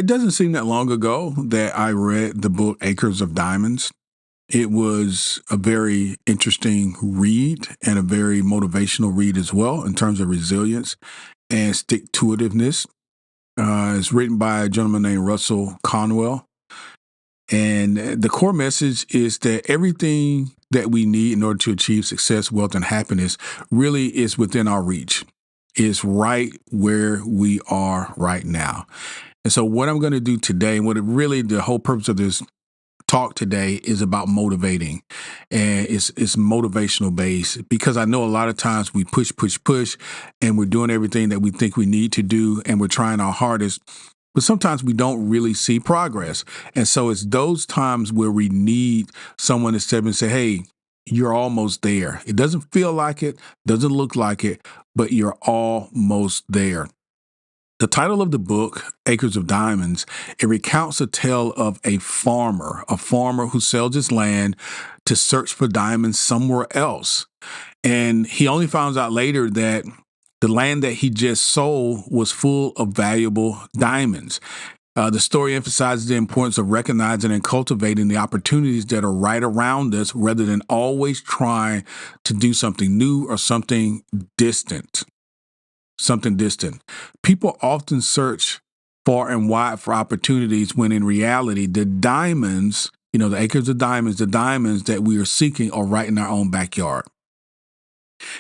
It doesn't seem that long ago that I read the book Acres of Diamonds. It was a very interesting read and a very motivational read as well in terms of resilience and stick to itiveness. It's written by a gentleman named Russell Conwell. And the core message is that everything that we need in order to achieve success, wealth, and happiness really is within our reach. It's right where we are right now. And so, what I'm going to do today, and what it really the whole purpose of this talk today is about motivating, and it's motivational based because I know a lot of times we push, and we're doing everything that we think we need to do, and we're trying our hardest. But sometimes we don't really see progress. And so it's those times where we need someone to step in and say, hey, you're almost there. It doesn't feel like it, doesn't look like it, but you're almost there. The title of the book, Acres of Diamonds, it recounts a tale of a farmer who sells his land to search for diamonds somewhere else. And he only finds out later that the land that he just sold was full of valuable diamonds. The story emphasizes the importance of recognizing and cultivating the opportunities that are right around us rather than always trying to do something new or something distant. People often search far and wide for opportunities when in reality, the diamonds, the acres of diamonds, the diamonds that we are seeking are right in our own backyard.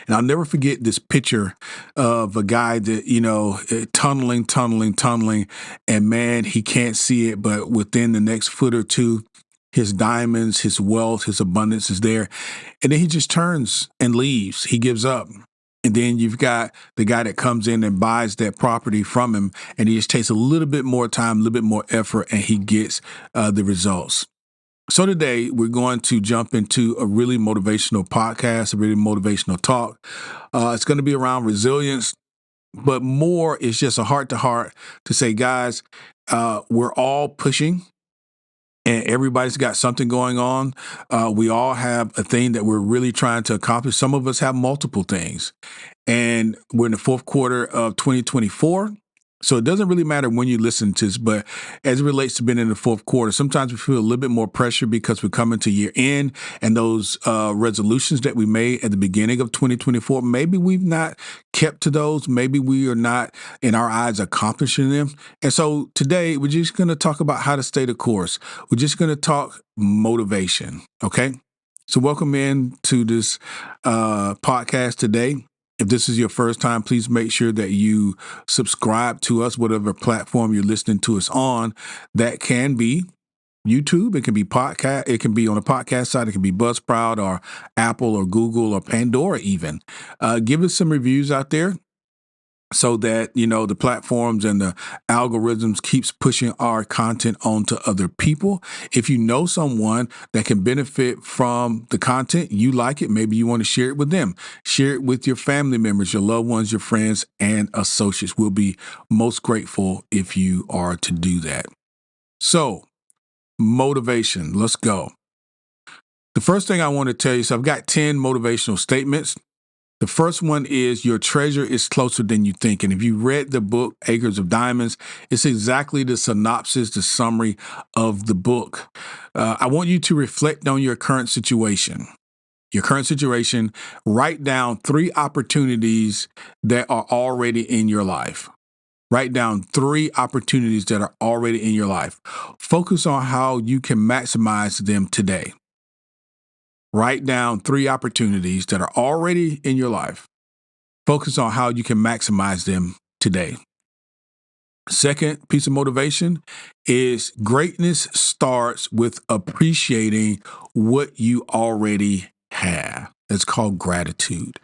And I'll never forget this picture of a guy that, tunneling. And man, he can't see it, but within the next foot or two, his diamonds, his wealth, his abundance is there. And then he just turns and leaves. He gives up. And then you've got the guy that comes in and buys that property from him, and he just takes a little bit more time, a little bit more effort, and he gets the results. So today we're going to jump into a really motivational podcast, a really motivational talk. It's going to be around resilience, but more is just a heart-to-heart to say, guys, we're all pushing. And everybody's got something going on. We all have a thing that we're really trying to accomplish. Some of us have multiple things. And we're in the fourth quarter of 2024. So it doesn't really matter when you listen to this, but as it relates to being in the fourth quarter, sometimes we feel a little bit more pressure because we're coming to year end, and those resolutions that we made at the beginning of 2024, maybe we've not kept to those. Maybe we are not, in our eyes, accomplishing them. And so today we're just going to talk about how to stay the course. We're just going to talk motivation. Okay. So welcome in to this podcast today. If this is your first time, please make sure that you subscribe to us, whatever platform you're listening to us on. That can be YouTube. It can be podcast. It can be on a podcast site. It can be Buzzsprout or Apple or Google or Pandora even. Give us some reviews out there so that, the platforms and the algorithms keeps pushing our content onto other people. If you know someone that can benefit from the content, you like it, maybe you want to share it with them. Share it with your family members, your loved ones, your friends, and associates. We'll be most grateful if you are to do that. So, motivation. Let's go. The first thing I want to tell you, so I've got 10 motivational statements. The first one is your treasure is closer than you think. And if you read the book, Acres of Diamonds, it's exactly the synopsis, the summary of the book. I want you to reflect on your current situation. Write down 3 opportunities that are already in your life. Write down 3 opportunities that are already in your life. Focus on how you can maximize them today. Write down 3 opportunities that are already in your life. Focus on how you can maximize them today. Second piece of motivation is greatness starts with appreciating what you already have. It's called gratitude.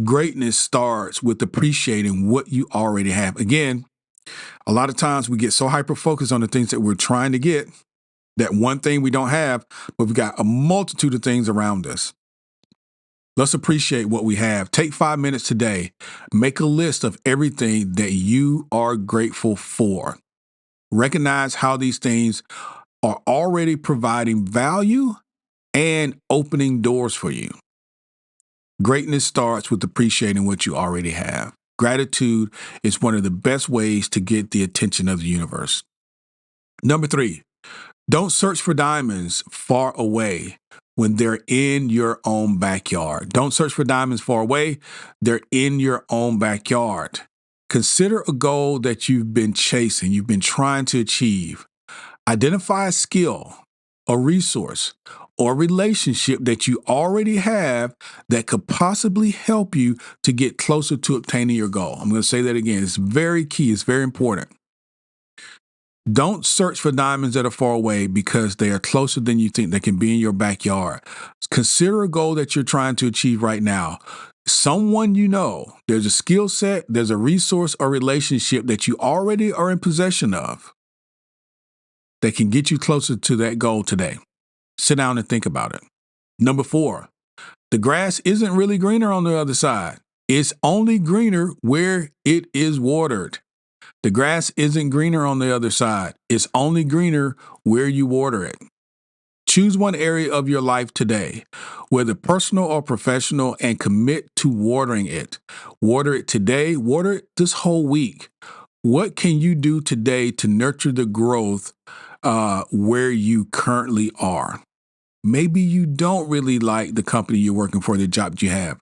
Greatness starts with appreciating what you already have. Again, a lot of times we get so hyper-focused on the things that we're trying to get, that one thing we don't have, but we've got a multitude of things around us. Let's appreciate what we have. Take 5 minutes today. Make a list of everything that you are grateful for. Recognize how these things are already providing value and opening doors for you. Greatness starts with appreciating what you already have. Gratitude is one of the best ways to get the attention of the universe. Number 3, don't search for diamonds far away when they're in your own backyard. Don't search for diamonds far away. They're in your own backyard. Consider a goal that you've been chasing, you've been trying to achieve. Identify a skill, a resource, or relationship that you already have that could possibly help you to get closer to obtaining your goal. I'm going to say that again. It's very key. It's very important. Don't search for diamonds that are far away because they are closer than you think. They can be in your backyard. Consider a goal that you're trying to achieve right now. Someone you know, there's a skill set, there's a resource or relationship that you already are in possession of that can get you closer to that goal today. Sit down and think about it. Number 4, the grass isn't really greener on the other side. It's only greener where it is watered. The grass isn't greener on the other side. It's only greener where you water it. Choose one area of your life today, whether personal or professional, and commit to watering it. Water it today, water it this whole week. What can you do today to nurture the growth where you currently are? Maybe you don't really like the company you're working for, the job that you have.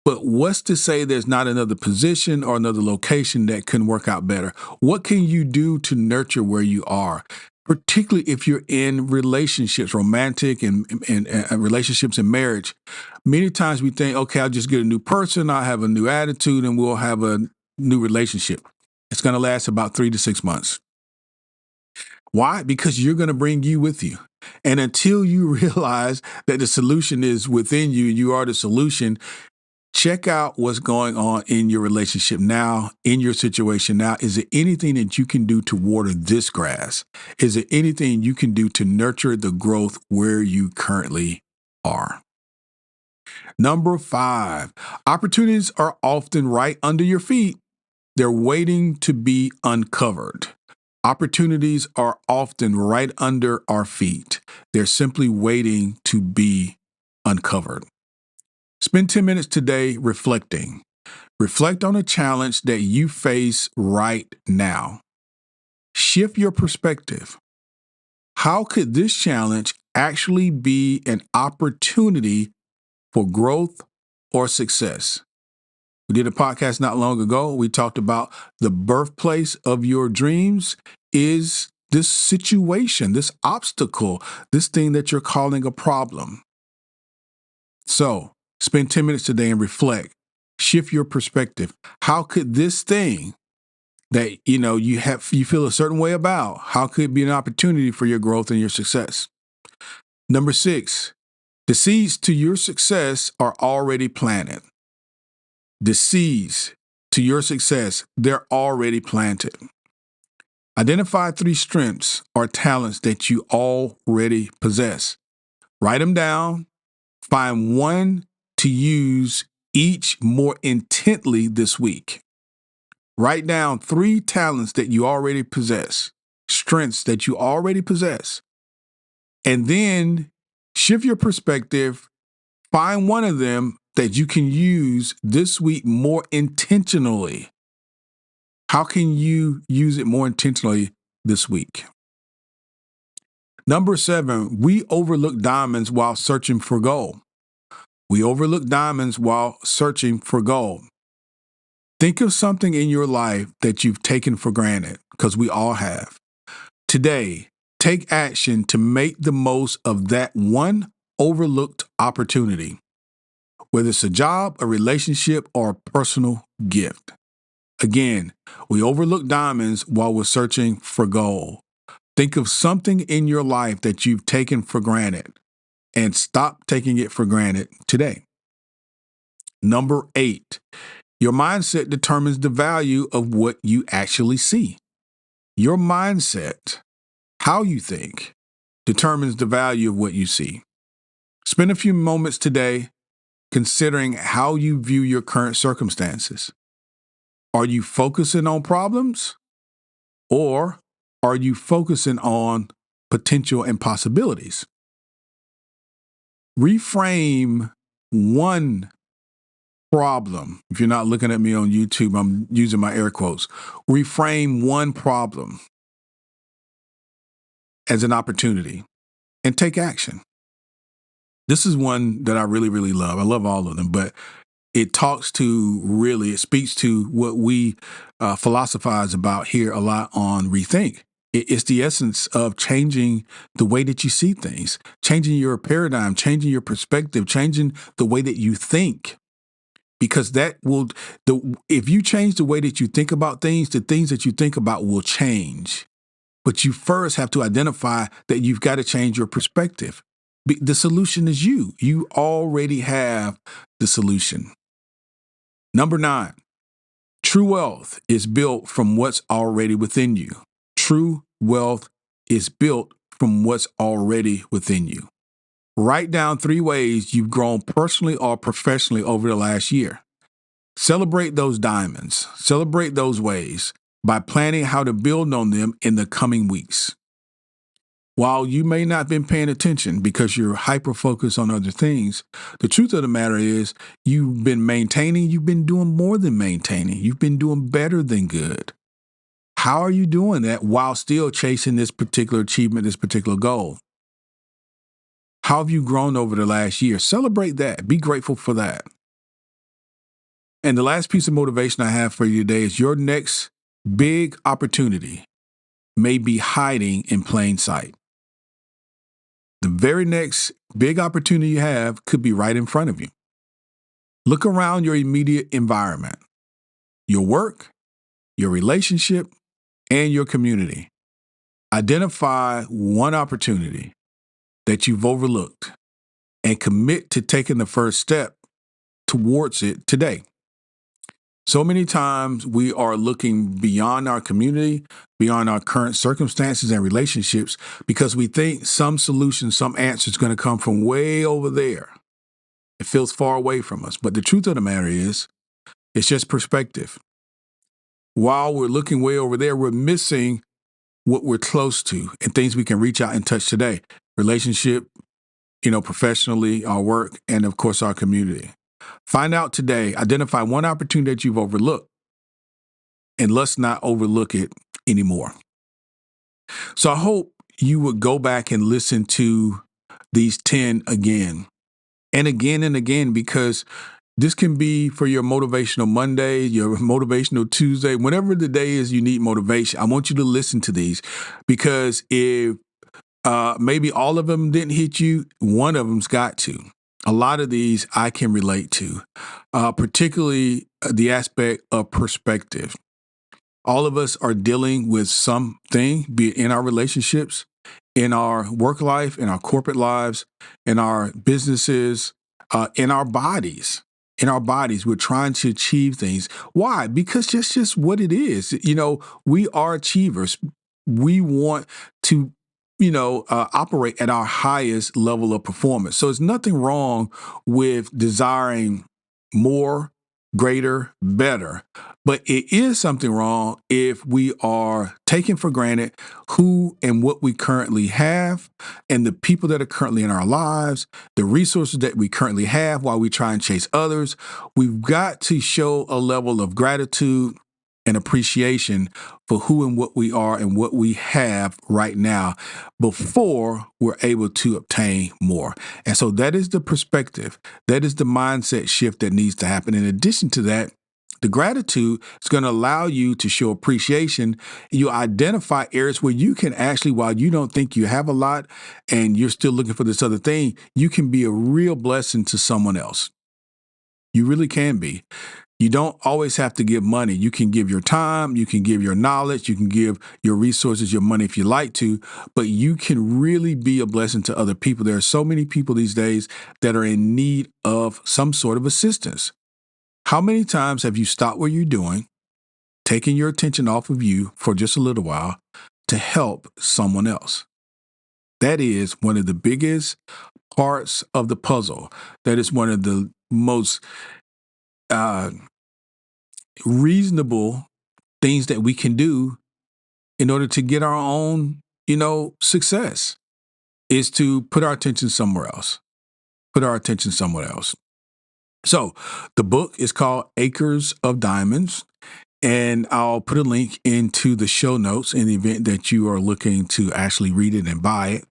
But what's to say there's not another position or another location that can work out better? What can you do to nurture where you are? Particularly if you're in relationships, romantic and relationships and marriage. Many times we think, okay, I'll just get a new person, I'll have a new attitude, and we'll have a new relationship. It's going to last about 3 to 6 months. Why? Because you're going to bring you with you. And until you realize that the solution is within you, you are the solution, check out what's going on in your relationship now, in your situation now. Is there anything that you can do to water this grass? Is there anything you can do to nurture the growth where you currently are? Number 5, opportunities are often right under your feet. They're waiting to be uncovered. Opportunities are often right under our feet. They're simply waiting to be uncovered. Spend 10 minutes today reflecting. Reflect on a challenge that you face right now. Shift your perspective. How could this challenge actually be an opportunity for growth or success? We did a podcast not long ago. We talked about the birthplace of your dreams is this situation, this obstacle, this thing that you're calling a problem. So spend 10 minutes today and reflect. Shift your perspective. How could this thing that you feel a certain way about, how could it be an opportunity for your growth and your success? Number 6, the seeds to your success are already planted. The seeds to your success, they're already planted. Identify 3 strengths or talents that you already possess. Write them down. Find one to use each more intently this week. Write down 3 talents that you already possess, strengths that you already possess, and then shift your perspective. Find one of them that you can use this week more intentionally. How can you use it more intentionally this week? Number 7, we overlook diamonds while searching for gold. We overlook diamonds while searching for gold. Think of something in your life that you've taken for granted, because we all have. Today, take action to make the most of that one overlooked opportunity, whether it's a job, a relationship, or a personal gift. Again, we overlook diamonds while we're searching for gold. Think of something in your life that you've taken for granted and stop taking it for granted today. Number 8, your mindset determines the value of what you actually see. Your mindset, how you think, determines the value of what you see. Spend a few moments today considering how you view your current circumstances. Are you focusing on problems, or are you focusing on potential and possibilities? Reframe one problem. If you're not looking at me on YouTube, I'm using my air quotes. Reframe one problem. as an opportunity and take action. This is one that I really, really love. I love all of them, but it speaks to what we philosophize about here a lot on Rethink. It's the essence of changing the way that you see things, changing your paradigm, changing your perspective, changing the way that you think. Because if you change the way that you think about things, the things that you think about will change. But you first have to identify that you've got to change your perspective. The solution is you. You already have the solution. Number 9, true wealth is built from what's already within you. True wealth is built from what's already within you. Write down 3 ways you've grown personally or professionally over the last year. Celebrate those diamonds. Celebrate those ways by planning how to build on them in the coming weeks. While you may not have been paying attention because you're hyper-focused on other things, the truth of the matter is you've been maintaining, you've been doing more than maintaining. You've been doing better than good. How are you doing that while still chasing this particular achievement, this particular goal? How have you grown over the last year? Celebrate that. Be grateful for that. And the last piece of motivation I have for you today is your next big opportunity may be hiding in plain sight. The very next big opportunity you have could be right in front of you. Look around your immediate environment, your work, your relationship, and your community. Identify one opportunity that you've overlooked and commit to taking the first step towards it today. So many times we are looking beyond our community, beyond our current circumstances and relationships, because we think some solution, some answer is going to come from way over there. It feels far away from us. But the truth of the matter is, it's just perspective. While we're looking way over there, we're missing what we're close to and things we can reach out and touch today. Relationship, professionally, our work, and of course, our community. Find out today, identify one opportunity that you've overlooked, and let's not overlook it anymore. So I hope you would go back and listen to these 10 again and again and again, because this can be for your motivational Monday, your motivational Tuesday, whenever the day is you need motivation. I want you to listen to these, because if maybe all of them didn't hit you, one of them's got to. A lot of these I can relate to, particularly the aspect of perspective. All of us are dealing with something, be it in our relationships, in our work life, in our corporate lives, in our businesses, in our bodies. In our bodies, we're trying to achieve things. Why? Because that's just what it is. We are achievers. We want to operate at our highest level of performance. So there's nothing wrong with desiring more, greater, better. But it is something wrong if we are taking for granted who and what we currently have and the people that are currently in our lives, the resources that we currently have while we try and chase others. We've got to show a level of gratitude and appreciation for who and what we are and what we have right now before we're able to obtain more. And so that is the perspective. That is the mindset shift that needs to happen. In addition to that, the gratitude is going to allow you to show appreciation. You identify areas where you can actually, while you don't think you have a lot and you're still looking for this other thing, you can be a real blessing to someone else. You really can be. You don't always have to give money. You can give your time, you can give your knowledge, you can give your resources, your money if you like to, but you can really be a blessing to other people. There are so many people these days that are in need of some sort of assistance. How many times have you stopped what you're doing, taken your attention off of you for just a little while to help someone else? That is one of the biggest parts of the puzzle. That is one of the most reasonable things that we can do in order to get our own, success, is to put our attention somewhere else. Put our attention somewhere else. So the book is called Acres of Diamonds. And I'll put a link into the show notes in the event that you are looking to actually read it and buy it.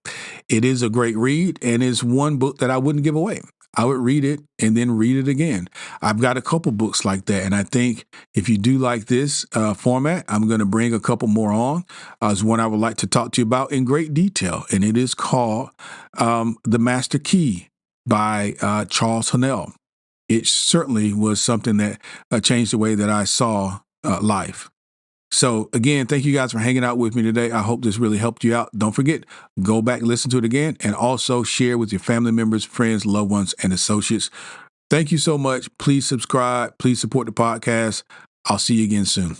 It is a great read, and it's one book that I wouldn't give away. I would read it and then read it again. I've got a couple books like that, and I think if you do like this format, I'm going to bring a couple more on. As one I would like to talk to you about in great detail, and it is called The Master Key by Charles Haanel. It certainly was something that changed the way that I saw life. So again, thank you guys for hanging out with me today. I hope this really helped you out. Don't forget, go back, listen to it again, and also share with your family members, friends, loved ones, and associates. Thank you so much. Please subscribe. Please support the podcast. I'll see you again soon.